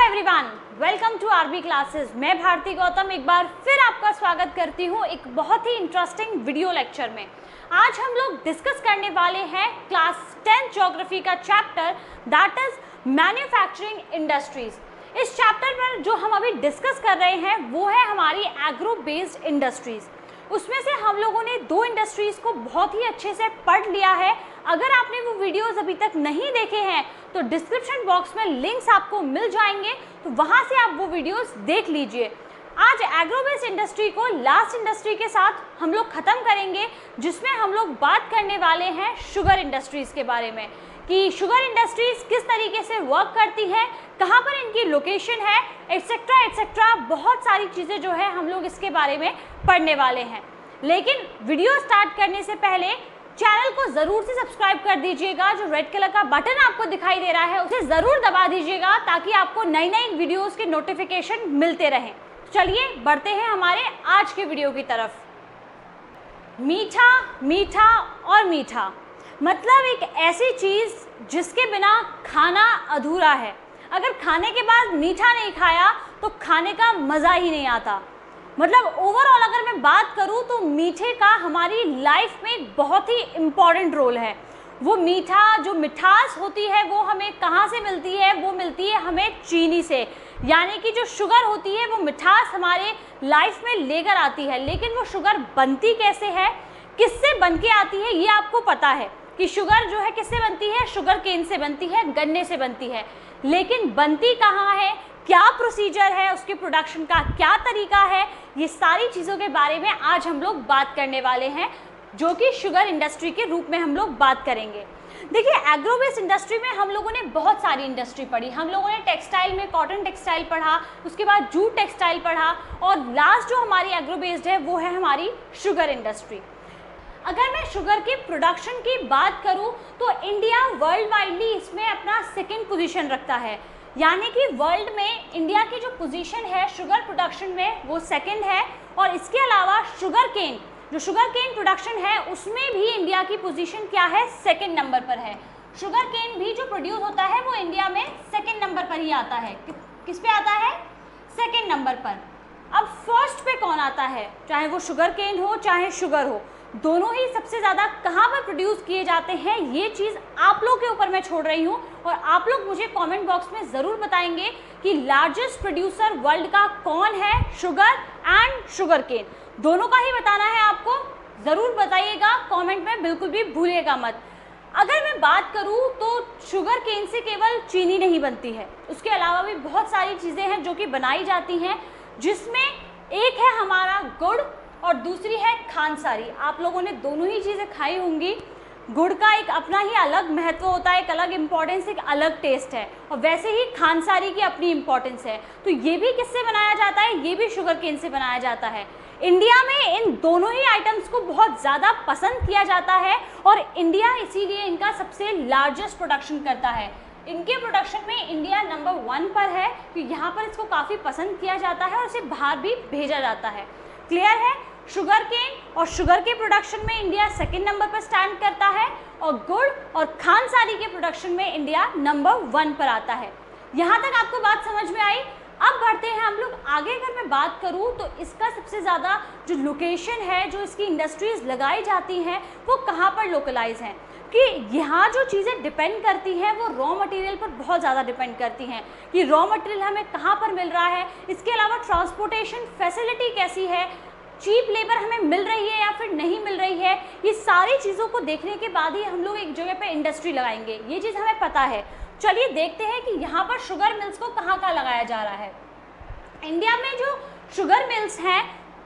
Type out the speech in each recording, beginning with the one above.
Everyone, welcome to RB classes. मैं भारती गौतम एक बार फिर आपका स्वागत करती हूँ एक बहुत ही इंटरेस्टिंग वीडियो लेक्चर में। आज हम लोग डिस्कस करने वाले हैं क्लास 10 ज्योग्राफी का chapter that is manufacturing industries. इस चैप्टर पर जो हम अभी डिस्कस कर रहे हैं वो है हमारी एग्रो बेस्ड इंडस्ट्रीज। उसमें से हम लोगों ने दो इंडस्ट्रीज को बहुत ही अच्छे से पढ़ लिया है। अगर आपने वो वीडियोस अभी तक नहीं देखे हैं तो डिस्क्रिप्शन बॉक्स में लिंक्स आपको मिल जाएंगे, तो वहां से आप वो वीडियोस देख लीजिए। आज एग्रो बेस्ड इंडस्ट्री को लास्ट इंडस्ट्री के साथ हम लोग खत्म करेंगे, जिसमें हम लोग बात करने वाले हैं शुगर इंडस्ट्रीज के बारे में कि शुगर इंडस्ट्रीज किस तरीके से वर्क करती है, कहाँ पर इनकी लोकेशन है, एटसेट्रा एटसेट्रा। बहुत सारी चीज़ें जो है हम लोग इसके बारे में पढ़ने वाले हैं। लेकिन वीडियो स्टार्ट करने से पहले चैनल को ज़रूर से सब्सक्राइब कर दीजिएगा। जो रेड कलर का बटन आपको दिखाई दे रहा है उसे ज़रूर दबा दीजिएगा ताकि आपको नई नई वीडियोज़ के नोटिफिकेशन मिलते रहें। चलिए बढ़ते हैं हमारे आज के वीडियो की तरफ। मीठा मीठा और मीठा मतलब एक ऐसी चीज़ जिसके बिना खाना अधूरा है। अगर खाने के बाद मीठा नहीं खाया तो खाने का मज़ा ही नहीं आता। मतलब ओवरऑल अगर मैं बात करूँ तो मीठे का हमारी लाइफ में एक बहुत ही इम्पॉर्टेंट रोल है। वो मीठा जो मिठास होती है वो हमें कहाँ से मिलती है? वो मिलती है हमें चीनी से। यानी कि जो शुगर होती है वो मिठास हमारे लाइफ में लेकर आती है। लेकिन वो शुगर बनती कैसे है, किससे बन के आती है, ये आपको पता है कि शुगर जो है किससे बनती है? शुगर केन से बनती है, गन्ने से बनती है। लेकिन बनती कहाँ है, क्या प्रोसीजर है, उसके प्रोडक्शन का क्या तरीका है, ये सारी चीज़ों के बारे में आज हम लोग बात करने वाले हैं, जो कि शुगर इंडस्ट्री के रूप में हम लोग बात करेंगे। देखिए, एग्रो बेस्ड इंडस्ट्री में हम लोगों ने बहुत सारी इंडस्ट्री पढ़ी। हम लोगों ने टेक्सटाइल में कॉटन टेक्सटाइल पढ़ा, उसके बाद जूट टेक्सटाइल पढ़ा, और लास्ट जो हमारी एग्रो बेस्ड है वो है हमारी शुगर इंडस्ट्री। अगर मैं शुगर के प्रोडक्शन की बात करूं तो इंडिया वर्ल्ड वाइडली इसमें अपना सेकंड पोजीशन रखता है। यानी कि वर्ल्ड में इंडिया की जो पोजीशन है शुगर प्रोडक्शन में वो सेकंड है। और इसके अलावा शुगर केन, जो शुगर केन प्रोडक्शन है उसमें भी इंडिया की पोजीशन क्या है? सेकंड नंबर पर है। शुगर केन भी जो प्रोड्यूस होता है वो इंडिया में सेकंड नंबर पर ही आता है। किस पे आता है? सेकंड नंबर पर। अब फर्स्ट पे कौन आता है? चाहे वो शुगर केन हो चाहे शुगर हो, दोनों ही सबसे ज़्यादा कहाँ पर प्रोड्यूस किए जाते हैं, ये चीज़ आप लोग के ऊपर मैं छोड़ रही हूँ। और आप लोग मुझे कमेंट बॉक्स में ज़रूर बताएंगे कि लार्जेस्ट प्रोड्यूसर वर्ल्ड का कौन है, शुगर एंड शुगर केन। दोनों का ही बताना है आपको, ज़रूर बताइएगा कमेंट में, बिल्कुल भी भूलिएगा मत। अगर मैं बात करूँ तो शुगर केन से केवल चीनी नहीं बनती है, उसके अलावा भी बहुत सारी चीज़ें हैं जो कि बनाई जाती हैं, जिसमें एक है हमारा गुड़ और दूसरी है खानसारी। आप लोगों ने दोनों ही चीज़ें खाई होंगी। गुड़ का एक अपना ही अलग महत्व होता है, एक अलग इम्पॉर्टेंस, एक अलग टेस्ट है, और वैसे ही खानसारी की अपनी इम्पॉर्टेंस है। तो ये भी किससे बनाया जाता है? ये भी शुगर केन से बनाया जाता है। इंडिया में इन दोनों ही आइटम्स को बहुत ज़्यादा पसंद किया जाता है और इंडिया इसीलिए इनका सबसे लार्जेस्ट प्रोडक्शन करता है। इनके प्रोडक्शन में इंडिया नंबर 1 पर है कि यहाँ पर इसको काफ़ी पसंद किया जाता है और इसे बाहर भी भेजा जाता है। क्लियर है? शुगर केन और शुगर के प्रोडक्शन में इंडिया सेकंड नंबर पर स्टैंड करता है, और गुड़ और खानसारी के प्रोडक्शन में इंडिया नंबर 1 पर आता है। यहाँ तक आपको बात समझ में आई? अब बढ़ते हैं हम लोग आगे। अगर मैं बात करूँ तो इसका सबसे ज़्यादा जो लोकेशन है, जो इसकी इंडस्ट्रीज़ लगाई जाती हैं, वो कहाँ पर लोकलाइज हैं, कि यहाँ जो चीज़ें डिपेंड करती हैं वो रॉ मटेरियल पर बहुत ज़्यादा डिपेंड करती हैं कि रॉ मटेरियल हमें कहाँ पर मिल रहा है। इसके अलावा ट्रांसपोर्टेशन फैसिलिटी कैसी है, चीप लेबर हमें मिल रही है या फिर नहीं मिल रही है। ये सारी चीज़ों को देखने के बाद ही हम लोग एक जगह पे इंडस्ट्री लगाएंगे, ये चीज़ हमें पता है। चलिए देखते हैं कि यहाँ पर शुगर मिल्स को कहाँ कहाँ लगाया जा रहा है। इंडिया में जो शुगर मिल्स हैं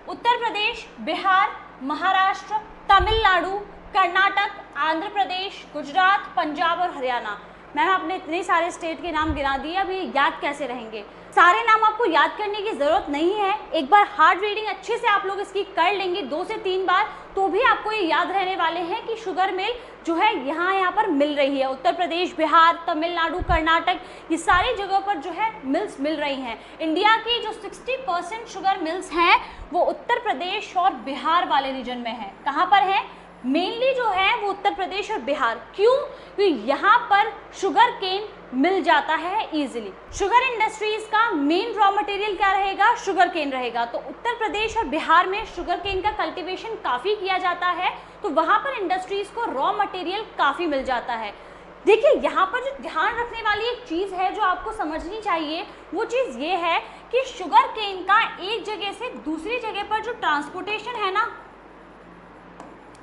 उत्तर प्रदेश, बिहार, महाराष्ट्र, तमिलनाडु, कर्नाटक, आंध्र प्रदेश, गुजरात, पंजाब और हरियाणा। मैम आपने इतने सारे स्टेट के नाम गिना दिए, अब ये याद कैसे रहेंगे? सारे नाम आपको याद करने की ज़रूरत नहीं है। एक बार हार्ड रीडिंग अच्छे से आप लोग इसकी कर लेंगे 2 से 3 बार, तो भी आपको ये याद रहने वाले हैं कि शुगर मिल जो है यहाँ पर मिल रही है। उत्तर प्रदेश, बिहार, तमिलनाडु, कर्नाटक, ये सारी जगहों पर जो है मिल्स मिल रही हैं। इंडिया की जो 60% शुगर मिल्स हैं वो उत्तर प्रदेश और बिहार वाले रीजन में हैं। कहाँ पर हैं? मेनली जो है वो उत्तर प्रदेश और बिहार। क्यों? क्योंकि यहाँ पर शुगर केन मिल जाता है इजीली। शुगर इंडस्ट्रीज का मेन रॉ मटेरियल क्या रहेगा? शुगर केन रहेगा। तो उत्तर प्रदेश और बिहार में शुगर केन का कल्टीवेशन काफ़ी किया जाता है, तो वहाँ पर इंडस्ट्रीज को रॉ मटेरियल काफ़ी मिल जाता है। देखिए यहाँ पर जो ध्यान रखने वाली एक चीज़ है जो आपको समझनी चाहिए, वो चीज़ ये है कि शुगर केन का एक जगह से दूसरी जगह पर जो ट्रांसपोर्टेशन है ना,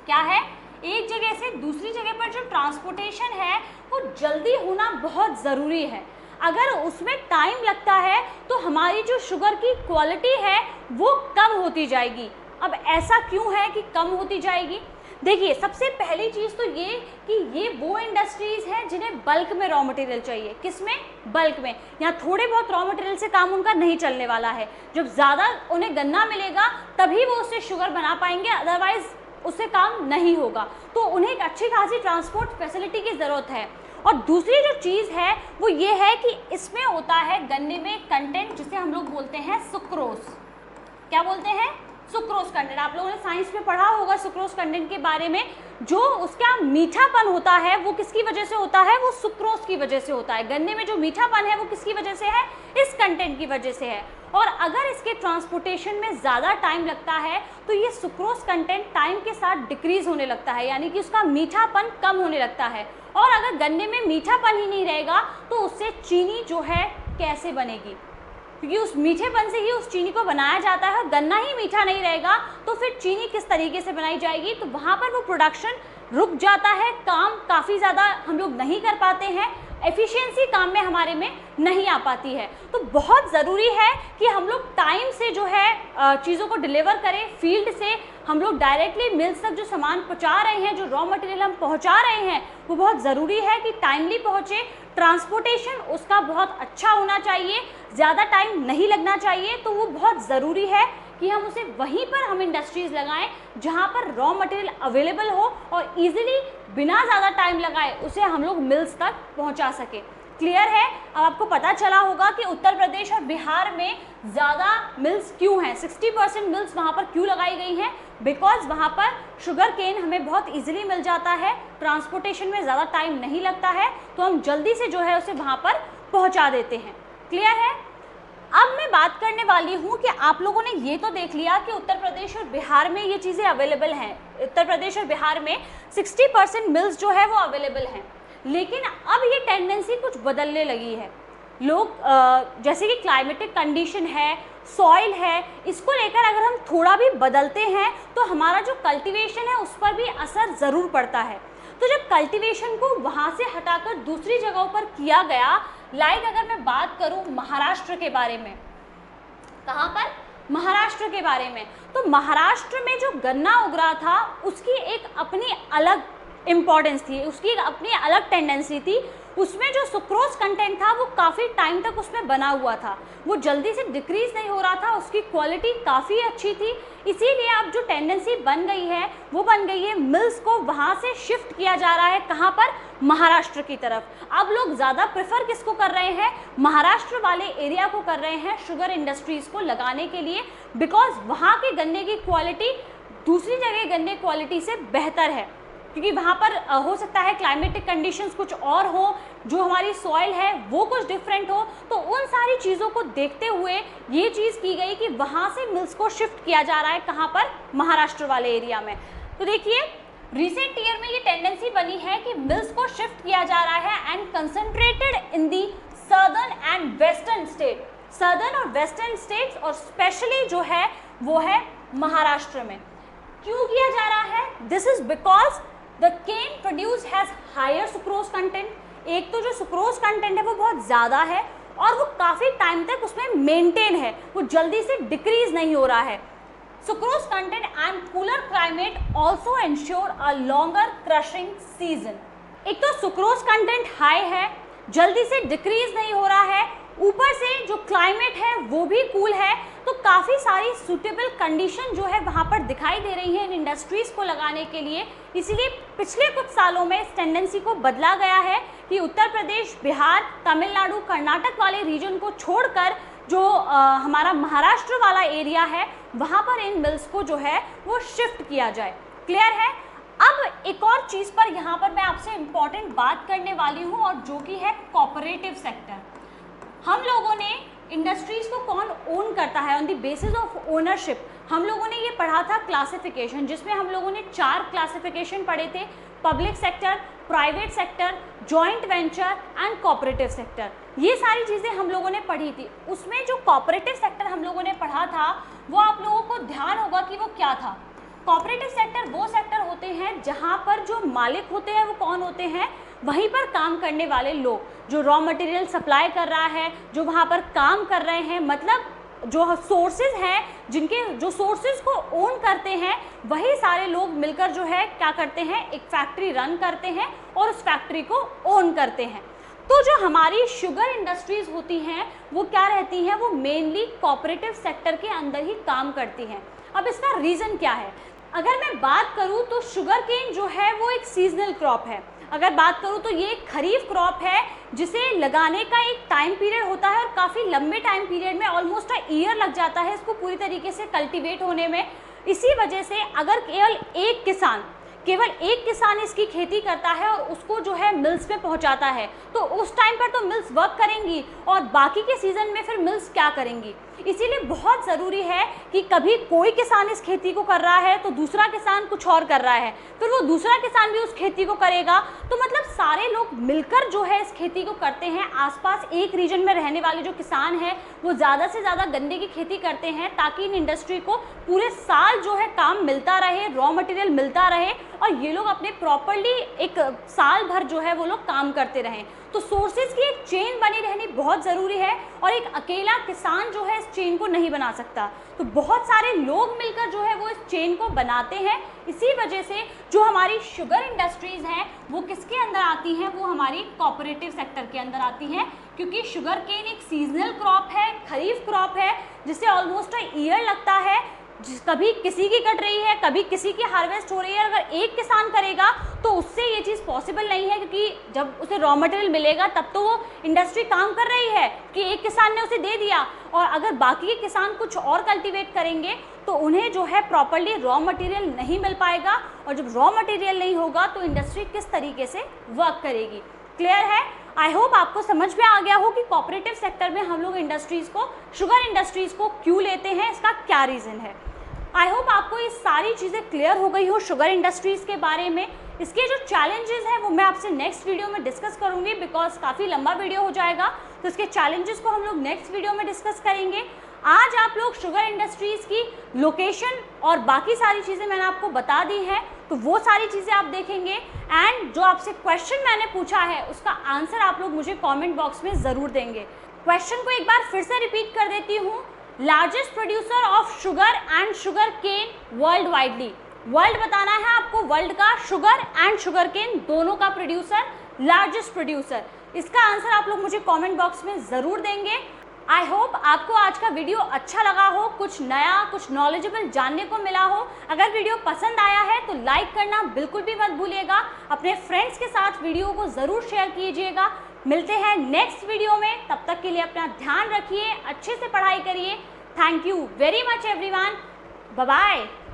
क्या है, एक जगह से दूसरी जगह पर जो ट्रांसपोर्टेशन है वो जल्दी होना बहुत ज़रूरी है। अगर उसमें टाइम लगता है तो हमारी जो शुगर की क्वालिटी है वो कम होती जाएगी। अब ऐसा क्यों है कि कम होती जाएगी? देखिए सबसे पहली चीज़ तो ये कि ये वो इंडस्ट्रीज़ हैं जिन्हें बल्क में रॉ मटेरियल चाहिए। किसमें? बल्क में। यहाँ थोड़े बहुत रॉ मटेरियल से काम उनका नहीं चलने वाला है। जब ज़्यादा उन्हें गन्ना मिलेगा तभी वो उससे शुगर बना पाएंगे, अदरवाइज़ उससे काम नहीं होगा। तो उन्हें एक अच्छी खासी ट्रांसपोर्ट फैसिलिटी की ज़रूरत है। और दूसरी जो चीज़ है वो ये है कि इसमें होता है गन्ने में कंटेंट जिसे हम लोग बोलते हैं सुक्रोज। क्या बोलते हैं? Sucrose content. आप लोगों ने साइंस में पढ़ा होगा सुक्रोज कंटेंट के बारे में। जो उसका मीठापन होता है वो किसकी वजह से होता है? वो सुक्रोज की वजह से होता है। गन्ने में जो मीठापन है वो किसकी वजह से है? इस कंटेंट की वजह से है। और अगर इसके ट्रांसपोर्टेशन में ज़्यादा टाइम लगता है तो ये सुक्रोज कंटेंट टाइम के साथ डिक्रीज होने लगता है, यानी कि उसका मीठापन कम होने लगता है। और अगर गन्ने में मीठापन ही नहीं रहेगा तो उससे चीनी जो है कैसे बनेगी? क्योंकि उस मीठेपन से ही उस चीनी को बनाया जाता है। गन्ना ही मीठा नहीं रहेगा तो फिर चीनी किस तरीके से बनाई जाएगी? तो वहाँ पर वो प्रोडक्शन रुक जाता है, काम काफ़ी ज़्यादा हम लोग नहीं कर पाते हैं, एफिशिएंसी काम में हमारे में नहीं आ पाती है। तो बहुत ज़रूरी है कि हम लोग टाइम से जो है चीज़ों को डिलीवर करें। फील्ड से हम लोग डायरेक्टली मिल्स तक जो सामान पहुंचा रहे हैं, जो रॉ मटेरियल हम पहुंचा रहे हैं, वो बहुत ज़रूरी है कि टाइमली पहुंचे। ट्रांसपोर्टेशन उसका बहुत अच्छा होना चाहिए, ज़्यादा टाइम नहीं लगना चाहिए। तो वो बहुत ज़रूरी है कि हम उसे वहीं पर हम इंडस्ट्रीज़ लगाएं जहां पर रॉ मटेरियल अवेलेबल हो और इजीली बिना ज़्यादा टाइम लगाए उसे हम लोग मिल्स तक पहुंचा सके। क्लियर है? अब आपको पता चला होगा कि उत्तर प्रदेश और बिहार में ज़्यादा मिल्स क्यों हैं, 60% मिल्स वहाँ पर क्यों लगाई गई हैं। बिकॉज वहाँ पर शुगर केन हमें बहुत इजीली मिल जाता है, ट्रांसपोर्टेशन में ज़्यादा टाइम नहीं लगता है, तो हम जल्दी से जो है उसे वहाँ पर पहुँचा देते हैं। क्लियर है? अब मैं बात करने वाली हूँ कि आप लोगों ने ये तो देख लिया कि उत्तर प्रदेश और बिहार में ये चीज़ें अवेलेबल हैं। उत्तर प्रदेश और बिहार में 60% मिल्स जो है वो अवेलेबल हैं। लेकिन अब ये टेंडेंसी कुछ बदलने लगी है। लोग जैसे कि क्लाइमेटिक कंडीशन है, सॉइल है, इसको लेकर अगर हम थोड़ा भी बदलते हैं तो हमारा जो कल्टीवेशन है उस पर भी असर ज़रूर पड़ता है। तो जब कल्टीवेशन को वहाँ से हटाकर दूसरी जगहों पर किया गया, लाइक अगर मैं बात करूँ महाराष्ट्र के बारे में, कहाँ पर? महाराष्ट्र के बारे में। तो महाराष्ट्र में जो गन्ना उग रहा था उसकी एक अपनी अलग इम्पॉर्टेंस थी, उसकी एक अपनी अलग टेंडेंसी थी। उसमें जो सुक्रोज कंटेंट था वो काफ़ी टाइम तक उसमें बना हुआ था, वो जल्दी से डिक्रीज़ नहीं हो रहा था, उसकी क्वालिटी काफ़ी अच्छी थी। इसीलिए अब जो टेंडेंसी बन गई है वो बन गई है मिल्स को वहाँ से शिफ्ट किया जा रहा है। कहाँ पर? महाराष्ट्र की तरफ। अब लोग ज़्यादा प्रेफर किसको कर रहे हैं? महाराष्ट्र वाले एरिया को कर रहे हैं शुगर इंडस्ट्रीज़ को लगाने के लिए, बिकॉज वहाँ के गन्ने की क्वालिटी दूसरी जगह गन्ने क्वालिटी से बेहतर है। क्योंकि वहाँ पर हो सकता है क्लाइमेटिक कंडीशंस कुछ और हो, जो हमारी सॉइल है वो कुछ डिफरेंट हो। तो उन सारी चीज़ों को देखते हुए ये चीज़ की गई कि वहाँ से मिल्स को शिफ्ट किया जा रहा है। कहाँ पर? महाराष्ट्र वाले एरिया में। तो देखिए रिसेंट ईयर में ये टेंडेंसी बनी है कि मिल्स को शिफ्ट किया जा रहा है and concentrated in the southern and western state, southern और वेस्टर्न स्टेट्स, और स्पेशली जो है वो है महाराष्ट्र में। क्यों किया जा रहा है? This is because the cane produce has higher sucrose content. एक तो जो सुक्रोज कंटेंट है वो बहुत ज़्यादा है और वो काफ़ी टाइम तक उसमें मेंटेन है, वो जल्दी से डिक्रीज नहीं हो रहा है। Sucrose content and cooler climate also ensure a longer crushing season. एक तो सुक्रोज कंटेंट हाई है, जल्दी से डिक्रीज नहीं हो रहा है, ऊपर से जो क्लाइमेट है वो भी कूल है, तो काफ़ी सारी सूटेबल कंडीशन जो है वहाँ पर दिखाई दे रही है इन इंडस्ट्रीज़ को लगाने के लिए। इसीलिए पिछले कुछ सालों में इस टेंडेंसी को बदला गया है कि उत्तर प्रदेश, बिहार, तमिलनाडु, कर्नाटक वाले रीजन को छोड़कर जो हमारा महाराष्ट्र वाला एरिया है वहाँ पर इन मिल्स को जो है वो शिफ्ट किया जाए। क्लियर है? अब एक और चीज़ पर यहाँ पर मैं आपसे इम्पॉर्टेंट बात करने वाली हूँ और जो कि है कोऑपरेटिव सेक्टर। हम लोगों ने इंडस्ट्रीज़ को कौन ओन करता है, on the basis of ownership, हम लोगों ने ये पढ़ा था क्लासिफिकेशन, जिसमें हम लोगों ने 4 क्लासिफिकेशन पढ़े थे, public sector, private sector, joint venture and cooperative sector. ये सारी चीज़ें हम लोगों ने पढ़ी थी। उसमें जो कोऑपरेटिव सेक्टर हम लोगों ने पढ़ा था वो आप लोगों को ध्यान होगा कि वो क्या था। कोऑपरेटिव सेक्टर वो सेक्टर होते हैं जहाँ पर जो मालिक होते हैं वो कौन होते हैं, वहीं पर काम करने वाले लोग, जो रॉ मटेरियल सप्लाई कर रहा है, जो वहाँ पर काम कर रहे हैं, मतलब जो सोर्सेज हैं, जिनके जो सोर्सेज को ओन करते हैं, वही सारे लोग मिलकर जो है क्या करते हैं, एक फैक्ट्री रन करते हैं और उस फैक्ट्री को ओन करते हैं। तो जो हमारी शुगर इंडस्ट्रीज होती हैं वो क्या रहती हैं, वो मेनली कोऑपरेटिव सेक्टर के अंदर ही काम करती हैं। अब इसका रीज़न क्या है? अगर मैं बात करूं तो शुगर केन जो है वो एक सीजनल क्रॉप है। अगर बात करूं तो ये एक खरीफ क्रॉप है जिसे लगाने का एक टाइम पीरियड होता है और काफ़ी लंबे टाइम पीरियड में ऑलमोस्ट अ ईयर लग जाता है इसको पूरी तरीके से कल्टीवेट होने में। इसी वजह से अगर केवल एक किसान इसकी खेती करता है और उसको जो है मिल्स में पहुंचाता है, तो उस टाइम पर तो मिल्स वर्क करेंगी और बाकी के सीज़न में फिर मिल्स क्या करेंगी। इसीलिए बहुत ज़रूरी है कि कभी कोई किसान इस खेती को कर रहा है तो दूसरा किसान कुछ और कर रहा है, फिर वो दूसरा किसान भी उस खेती को करेगा, तो मतलब सारे लोग मिलकर जो है इस खेती को करते हैं। आसपास एक रीजन में रहने वाले जो किसान हैं वो ज़्यादा से ज़्यादा गन्ने की खेती करते हैं ताकि इन इंडस्ट्री को पूरे साल जो है काम मिलता रहे, रॉ मटेरियल मिलता रहे और ये लोग अपने प्रॉपरली एक साल भर जो है वो लोग काम करते रहें। तो सोर्सेज की एक चेन बनी रहनी बहुत ज़रूरी है और एक अकेला किसान जो है इस चेन को नहीं बना सकता। तो बहुत सारे लोग मिलकर जो है वो इस चेन को बनाते हैं। इसी वजह से जो हमारी शुगर इंडस्ट्रीज़ हैं वो किसके अंदर आती हैं, वो हमारी कोऑपरेटिव सेक्टर के अंदर आती हैं, क्योंकि शुगर केन एक सीजनल क्रॉप है, खरीफ क्रॉप है, जिसे ऑलमोस्ट अ ईयर लगता है। कभी किसी की कट रही है, कभी किसी की हार्वेस्ट हो रही है। अगर एक किसान करेगा तो उससे ये चीज़ पॉसिबल नहीं है, क्योंकि जब उसे रॉ मटेरियल मिलेगा तब तो वो इंडस्ट्री काम कर रही है कि एक किसान ने उसे दे दिया, और अगर बाकी के किसान कुछ और कल्टीवेट करेंगे तो उन्हें जो है प्रॉपरली रॉ मटेरियल नहीं मिल पाएगा, और जब रॉ मटेरियल नहीं होगा तो इंडस्ट्री किस तरीके से वर्क करेगी। क्लियर है? आई होप आपको समझ में आ गया हो कि कोऑपरेटिव सेक्टर में हम लोग इंडस्ट्रीज़ को, शुगर इंडस्ट्रीज़ को क्यों लेते हैं, इसका क्या रीज़न है। आई होप आपको ये सारी चीज़ें क्लियर हो गई हो शुगर इंडस्ट्रीज़ के बारे में। इसके जो चैलेंजेस हैं वो मैं आपसे नेक्स्ट वीडियो में डिस्कस करूँगी, बिकॉज काफ़ी लंबा वीडियो हो जाएगा, तो इसके चैलेंजेस को हम लोग नेक्स्ट वीडियो में डिस्कस करेंगे। आज आप लोग शुगर इंडस्ट्रीज़ की लोकेशन और बाकी सारी चीज़ें मैंने आपको बता दी हैं, तो वो सारी चीज़ें आप देखेंगे। एंड जो आपसे क्वेश्चन मैंने पूछा है उसका आंसर आप लोग मुझे कमेंट बॉक्स में ज़रूर देंगे। क्वेश्चन को एक बार फिर से रिपीट कर देती हूँ। Largest producer of sugar and sugar cane world widely, world बताना है आपको, वर्ल्ड का शुगर एंड शुगर केन दोनों का प्रोड्यूसर, लार्जेस्ट प्रोड्यूसर। इसका आंसर आप लोग मुझे कमेंट बॉक्स में ज़रूर देंगे। आई होप आपको आज का वीडियो अच्छा लगा हो, कुछ नया, कुछ नॉलेजेबल जानने को मिला हो। अगर वीडियो पसंद आया है तो लाइक करना बिल्कुल भी मत भूलिएगा। अपने फ्रेंड्स के साथ वीडियो को ज़रूर शेयर कीजिएगा। मिलते हैं नेक्स्ट वीडियो में, तब तक के लिए अपना ध्यान रखिए, अच्छे से पढ़ाई करिए। Thank you very much everyone, bye bye.